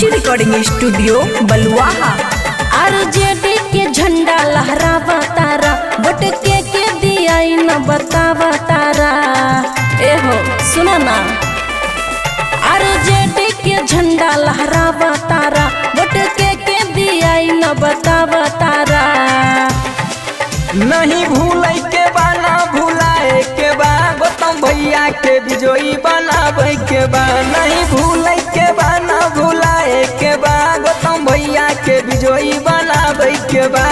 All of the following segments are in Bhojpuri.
खुशी रिकॉर्डिंग स्टूडियो बलुआहा। आरजेडी के झंडा लहरावा तारा, वोट के दिया न बतावा तारा। ए हो सुना ना, आरजेडी के झंडा लहरावा तारा, वोट के दिया न बतावा तारा। नहीं भूले के बा ना भूलाए के बा, गौतम भैया के विजयी बनावे के बा। नहीं भूले के बा ना भूलाए के बा, गौतम भैया के विजयी बनावे के बा।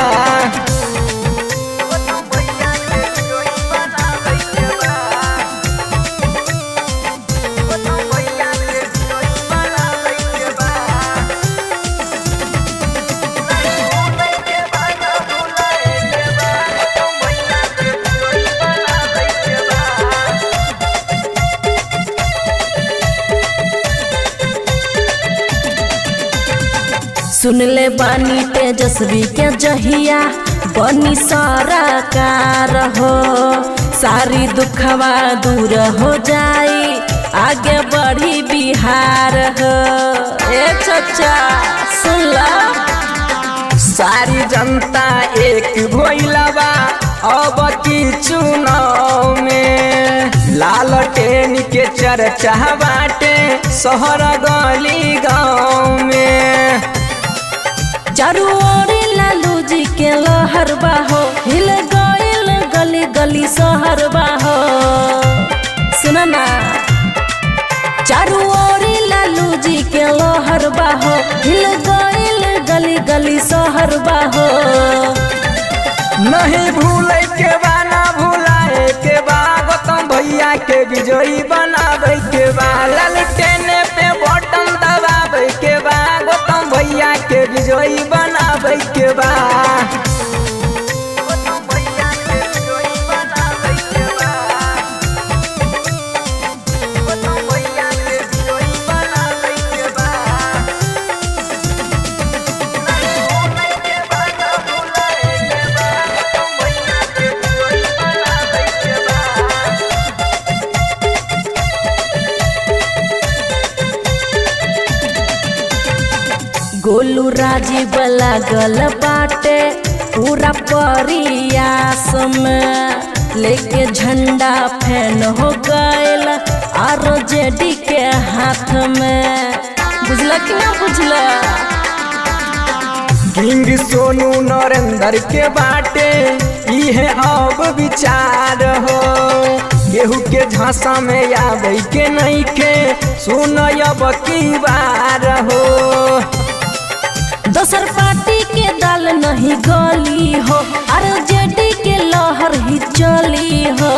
सुन ले बानी तेजस्वी के जहिया बनी सारा कार हो, सारी दुखवा दूर हो जाई, आगे बढ़ी बिहार हो। ए चचा सुन ला, सारी जनता एक भोइलबा अब की चुनाव में। लालटेन के चर्चा बाटे शहर गली गाँव में। चारू ओर लालू जी के लहर बाहो, हिल गइल गली गली शहर बाहो। सुना ना, चारू ओर लालू जी के लहर बाहो, हिल गइल गली गली शहर बाहो। नहीं भूले के बा ना भूलाए के बा, गौतम भैया के विजयी बनावे के बा। लालटेन पे बटन दबावे के बा, गौतम भैया के विजयी बनावे के बा। गोलू राजीव लागल बाटे पूरा प्रयास में, लेके झंडा फैन हो गइल आरजेडी के हाथ में। बुझला कि ना बुझला? किंग सोनू नरेंद्र के बाटे इहे अब विचार हो, केहू के झांसा में आवे के नहीं के सुन अब की बार हो। दोसर पार्टी के दल नहीं गली हो, आरजेडी के लहर ही चली हो।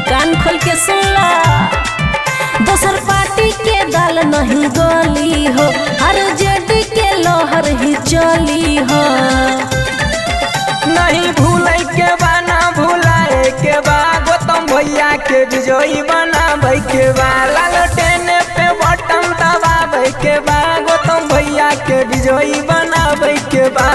कान खोल के सुन ला, दोसर पार्टी के दल नहीं गली हो, आरजेडी के लहर ही चली हो। नहीं भूले के बा ना भूलाए के बा, गौतम भैया के विजयी बनावे के बा। लालटेन पे बटन दबावे के बा, गौतम भैया के विजयी बनावे के बा।